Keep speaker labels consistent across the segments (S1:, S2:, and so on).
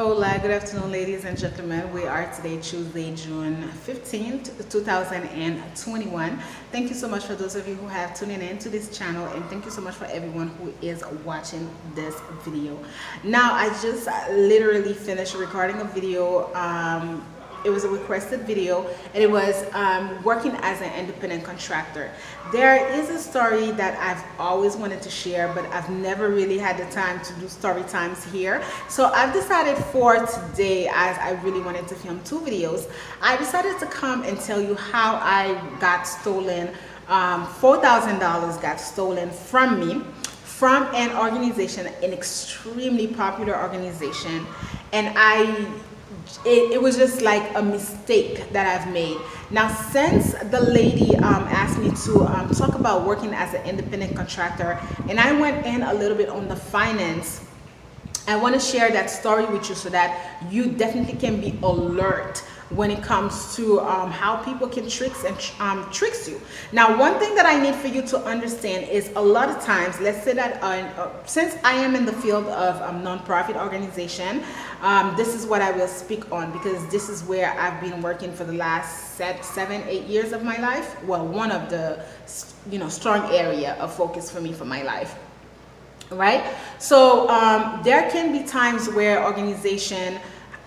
S1: Hola, good afternoon, ladies and gentlemen. We are today Tuesday, June 15th, 2021. Thank you so much for those of you who have tuned in to this channel, and thank you so much for everyone who is watching this video. Now, I just literally finished recording a video. It was a requested video, and it was working as an independent contractor. There is a story that I've always wanted to share, but I've never really had the time to do story times here. So I've decided for today, as I really wanted to film 2 videos, I decided to come and tell you how I got stolen. $4,000 got stolen from me, from an organization, an extremely popular organization, and it was just like a mistake that I've made. Now, since the lady asked me to talk about working as an independent contractor, and I went in a little bit on the finance, I want to share that story with you so that you definitely can be alert when it comes to how people can tricks you. Now, one thing that I need for you to understand is a lot of times, let's say that since I am in the field of nonprofit organization, this is what I will speak on, because this is where I've been working for the last 7-8 years of my life. Well, one of the strong area of focus for me for my life. Right? So there can be times where organization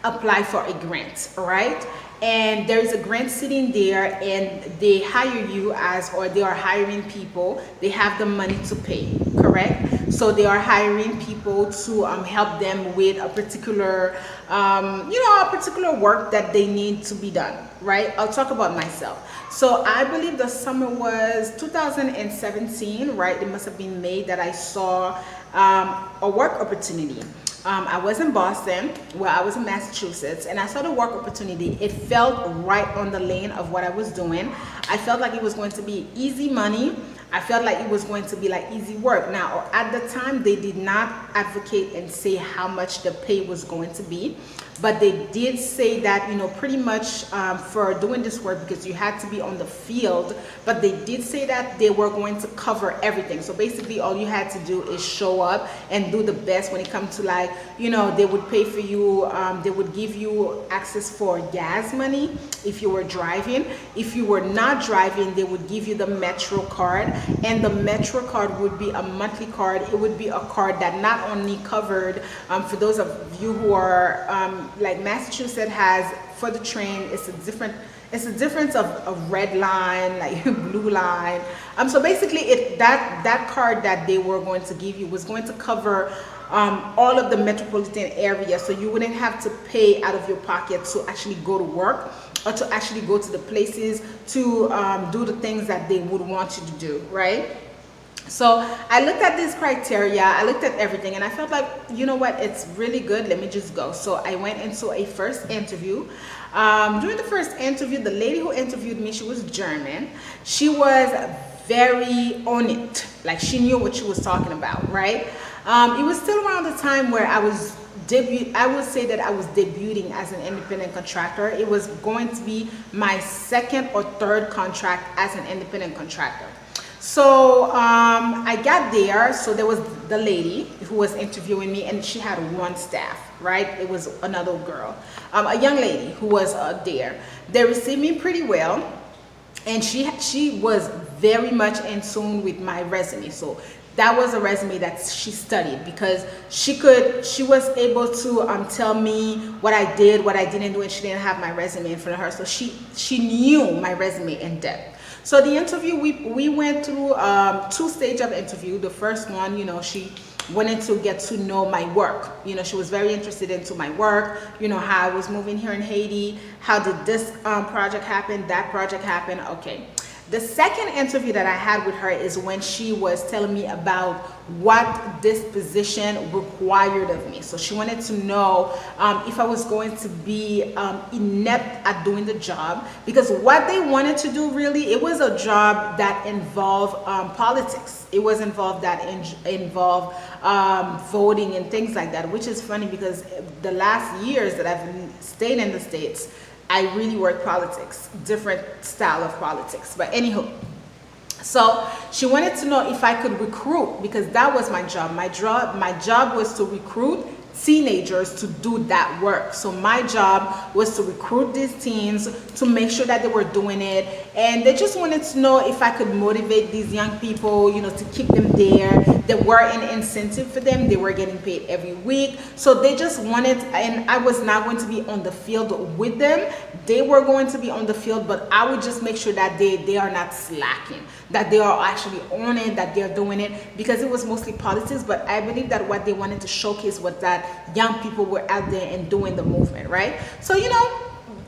S1: apply for a grant, right? And there is a grant sitting there, and they hire you or they are hiring people. They have the money to pay, correct? So they are hiring people to help them with a particular, a particular work that they need to be done, right? I'll talk about myself. So I believe the summer was 2017, right? It must have been May that I saw a work opportunity. I was in Boston, I was in Massachusetts, and I saw the work opportunity. It felt right on the lane of what I was doing. I felt like it was going to be easy money. I felt like it was going to be like easy work. Now, at the time, they did not advocate and say how much the pay was going to be, but they did say that, pretty much for doing this work, because you had to be on the field, but they did say that they were going to cover everything. So basically all you had to do is show up and do the best when it comes to, like, they would pay for you, they would give you access for gas money if you were driving. If you were not driving, they would give you the Metro card, and the Metro card would be a monthly card. It would be a card that not only covered, for those of you who are like Massachusetts has for the train, it's a difference of red line, like blue line. So basically that card that they were going to give you was going to cover all of the metropolitan area, so you wouldn't have to pay out of your pocket to actually go to work or to actually go to the places to do the things that they would want you to do, right? So I looked at this criteria, I looked at everything, and I felt like, you know what, it's really good, let me just go. So I went into a first interview. During the first interview, the lady who interviewed me, she was German. She was very on it, like she knew what she was talking about, right? It was still around the time where I would say that I was debuting as an independent contractor. It was going to be my 2nd or 3rd contract as an independent contractor. So I got there. So there was the lady who was interviewing me, and she had 1 staff, right? It was another girl, a young lady who was there. They received me pretty well, and she was very much in tune with my resume. So that was a resume that she studied, because she was able to tell me what I did, what I didn't do, and she didn't have my resume in front of her. So she knew my resume in depth. So the interview, we went through 2 stages of interview. The first one, she wanted to get to know my work. She was very interested into my work, how I was moving here in Haiti, how did this project happen, that project happen. Okay. The second interview that I had with her is when she was telling me about what this position required of me. So she wanted to know if I was going to be inept at doing the job, because what they wanted to do, really, it was a job that involved politics. It was involved voting and things like that, which is funny because the last years that I've stayed in the States, I really work politics, different style of politics. But anywho, so she wanted to know if I could recruit, because that was my job. My job was to recruit teenagers to do that work. So my job was to recruit these teens, to make sure that they were doing it, and they just wanted to know if I could motivate these young people, you know, to keep them there. There were an incentive for them. They were getting paid every week, so they just wanted, and I was not going to be on the field with them. They were going to be on the field, but I would just make sure that they are not slacking, that they are actually on it, that they're doing it, because it was mostly politics. But I believe that what they wanted to showcase was that young people were out there and doing the movement, right? So, you know,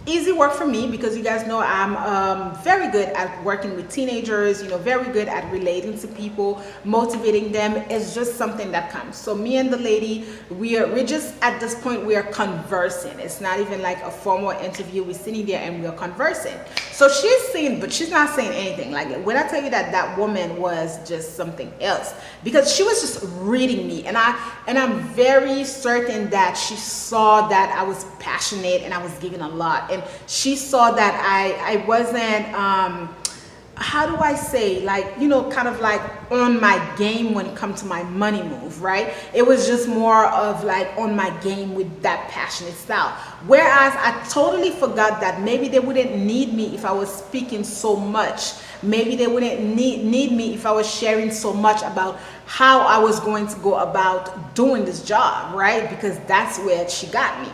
S1: easy work for me, because you guys know I'm very good at working with teenagers, you know, very good at relating to people, motivating them. It's just something that comes. So me and the lady, we're just at this point, we are conversing. It's not even like a formal interview. We're sitting there and we're conversing. So she's saying, but she's not saying anything. Like, when I tell you that that woman was just something else, because she was just reading me, and I'm very certain that she saw that I was passionate and I was giving a lot. And she saw that I wasn't, how do I say, like, you know, kind of like on my game when it comes to my money move, right? It was just more of like on my game with that passionate style. Whereas I totally forgot that maybe they wouldn't need me if I was speaking so much. Maybe they wouldn't need me if I was sharing so much about how I was going to go about doing this job, right? Because that's where she got me.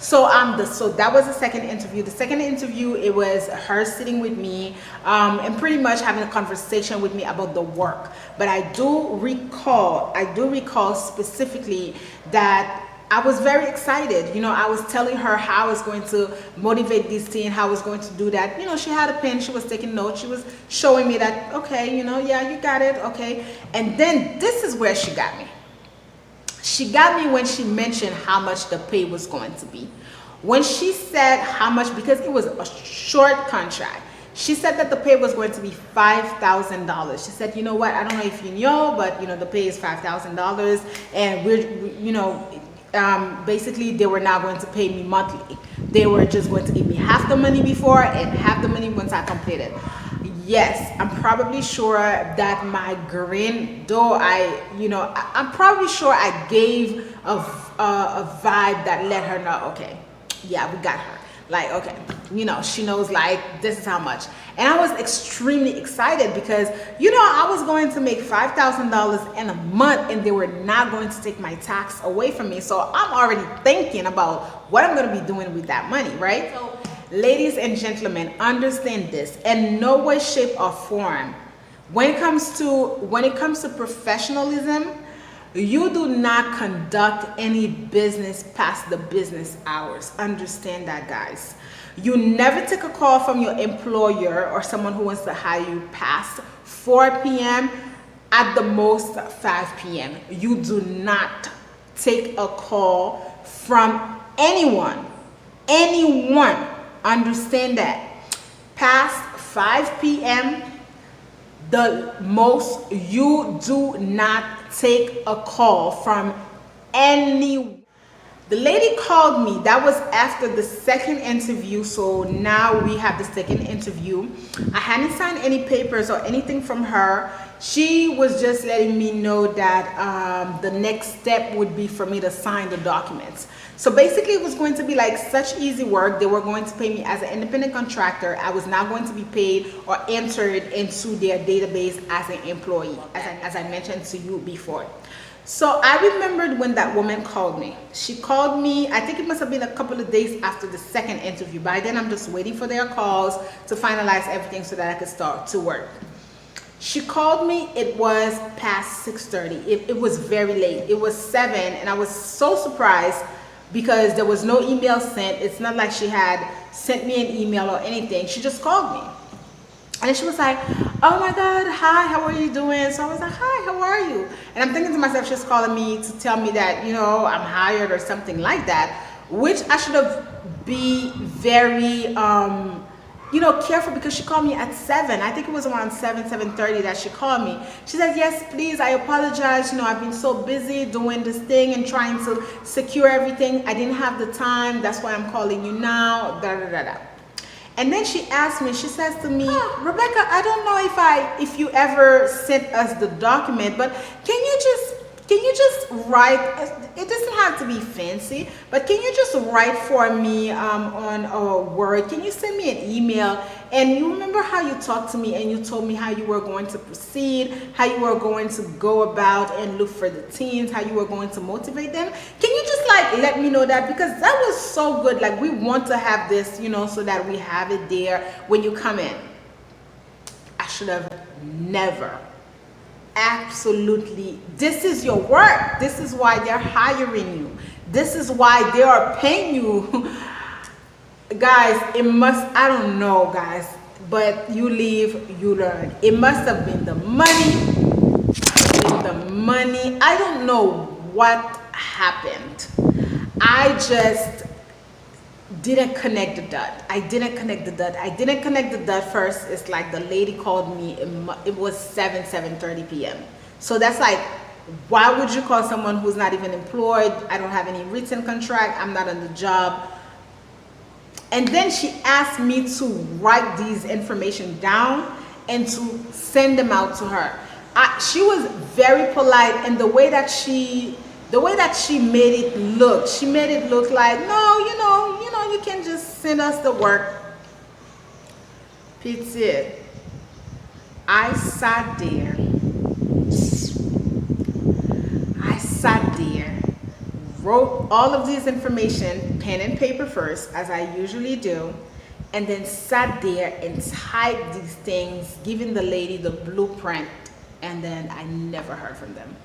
S1: So so that was the second interview. The second interview, it was her sitting with me and pretty much having a conversation with me about the work. But I do recall specifically that I was very excited. You know, I was telling her how I was going to motivate this team, how I was going to do that. You know, she had a pen, she was taking notes, she was showing me that, okay, you know, yeah, you got it, okay. And then this is where she got me. She got me when she mentioned how much the pay was going to be. When she said how much, because it was a short contract, she said that the pay was going to be $5,000. She said, you know what, I don't know if you know, but you know, the pay is $5,000, and you know, basically they were not going to pay me monthly. They were just going to give me half the money before and half the money once I completed. Yes, I'm probably sure that my grin, though I'm probably sure I gave a vibe that let her know, okay, yeah, we got her. Like, okay, you know, she knows, like, this is how much. And I was extremely excited because, you know, I was going to make $5,000 in a month, and they were not going to take my tax away from me. So I'm already thinking about what I'm going to be doing with that money, right? So, ladies and gentlemen, understand this. In no way, shape, or form, when it comes to professionalism, you do not conduct any business past the business hours. Understand that, guys. You never take a call from your employer or someone who wants to hire you past 4 p.m. at the most 5 p.m. You do not take a call from anyone. Understand that. Past 5 p.m., the most, you do not take a call from anyone. The lady called me. That was after the second interview. So now we have the second interview. I hadn't signed any papers or anything from her. She was just letting me know that the next step would be for me to sign the documents. So basically it was going to be like such easy work. They were going to pay me as an independent contractor. I was not going to be paid or entered into their database as an employee, as I mentioned to you before. So I remembered when that woman called me. She called me, I think it must have been a couple of days after the second interview. By then I'm just waiting for their calls to finalize everything so that I could start to work. She called me, it was past 6:30. It was very late. It was 7, and I was so surprised because there was no email sent. It's not like she had sent me an email or anything. She just called me. And she was like, oh my God, hi, how are you doing? So I was like, hi, how are you? And I'm thinking to myself, she's calling me to tell me that, you know, I'm hired or something like that, which I should have been very, you know, careful, because she called me at 7. I think it was around 7:30 that she called me. She said, yes, please, I apologize. You know, I've been so busy doing this thing and trying to secure everything. I didn't have the time. That's why I'm calling you now. Da, da, da, da. And then she asked me, she says to me, Rebecca, I don't know if you ever sent us the document, but can you just can you just write, it doesn't have to be fancy, but can you just write for me on a Word? Can you send me an email? And you remember how you talked to me and you told me how you were going to proceed, how you were going to go about and look for the teens, how you were going to motivate them? Can you just like let me know that? Because that was so good. Like, we want to have this, you know, so that we have it there when you come in. I should have never. Absolutely. This is your work. This is why they're hiring you. This is why they are paying you. Guys, it must, I don't know, guys, but you live, you learn. It must have been the money. I don't know what happened. I just didn't connect the dot. I didn't connect the dot first. It's like the lady called me. It was 7:30 p.m. So that's like, why would you call someone who's not even employed? I don't have any written contract. I'm not on the job. And then she asked me to write these information down and to send them out to her. She was very polite, and the way that she made it look like, no, you know, you can just send us the work. Pizza. I sat there, wrote all of this information, pen and paper first, as I usually do, and then sat there and typed these things, giving the lady the blueprint, and then I never heard from them.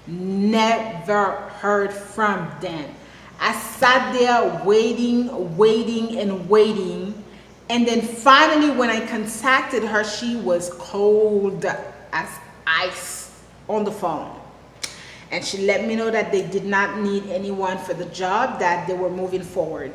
S1: Never heard from them. I sat there waiting, and then finally when I contacted her, she was cold as ice on the phone. And she let me know that they did not need anyone for the job, that they were moving forward.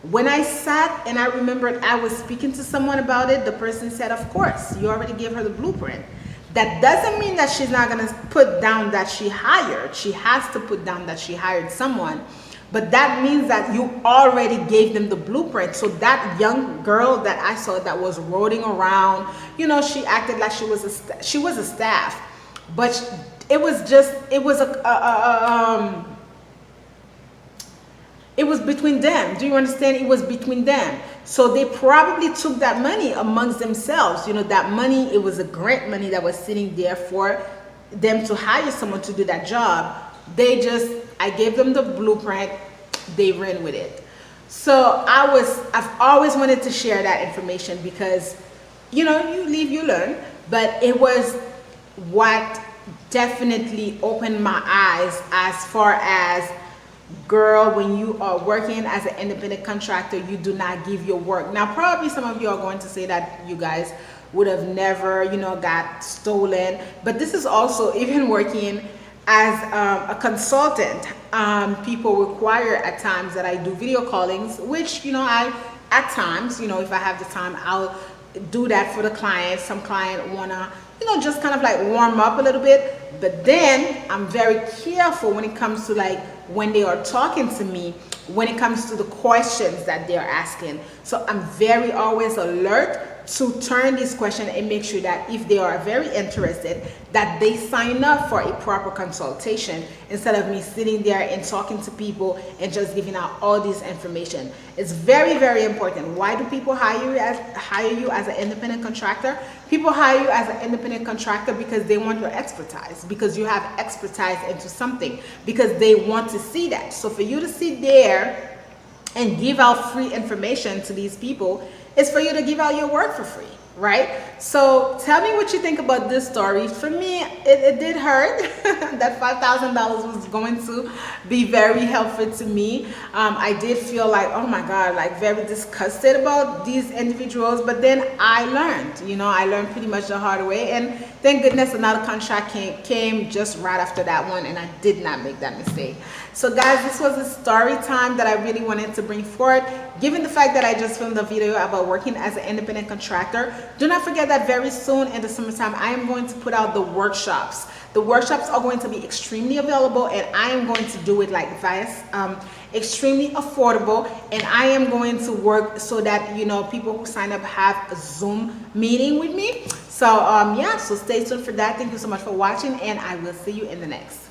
S1: When I sat and I remembered I was speaking to someone about it, the person said, of course, you already gave her the blueprint. That doesn't mean that she's not going to put down that she hired. She has to put down that she hired someone. But that means that you already gave them the blueprint. So that young girl that I saw that was rolling around, you know, she acted like she was a staff. But it was between them. Do you understand? It was between them. So they probably took that money amongst themselves. You know, that money, it was a grant money that was sitting there for them to hire someone to do that job. I gave them the blueprint, they ran with it. So I've always wanted to share that information because, you know, you live, you learn. But it was what definitely opened my eyes as far as, girl, when you are working as an independent contractor, you do not give your work. Now, probably some of you are going to say that you guys would have never, you know, got stolen. But this is also even working as a consultant. People require at times that I do video callings, which, you know, at times, you know, if I have the time, I'll do that for the client. Some client wanna, you know, just kind of like warm up a little bit. But then I'm very careful when it comes to like when they are talking to me, when it comes to the questions that they're asking. So I'm very always alert to turn this question and make sure that if they are very interested, that they sign up for a proper consultation instead of me sitting there and talking to people and just giving out all this information. It's very, very important. Why do people hire you as an independent contractor? People hire you as an independent contractor because they want your expertise, because you have expertise into something, because they want to see that. So for you to sit there and give out free information to these people, it's for you to give out your work for free, right? So tell me what you think about this story. For me, it did hurt. That $5,000 was going to be very helpful to me. I did feel like, oh my God, like very disgusted about these individuals. But then I learned, you know, I learned pretty much the hard way. And thank goodness another contract came just right after that one, and I did not make that mistake. So guys, this was a story time that I really wanted to bring forward. Given the fact that I just filmed a video about working as an independent contractor, do not forget that very soon in the summertime, I am going to put out the workshops. The workshops are going to be extremely available, and I am going to do it like this, extremely affordable, and I am going to work so that, you know, people who sign up have a Zoom meeting with me. So yeah, so stay tuned for that. Thank you so much for watching, and I will see you in the next.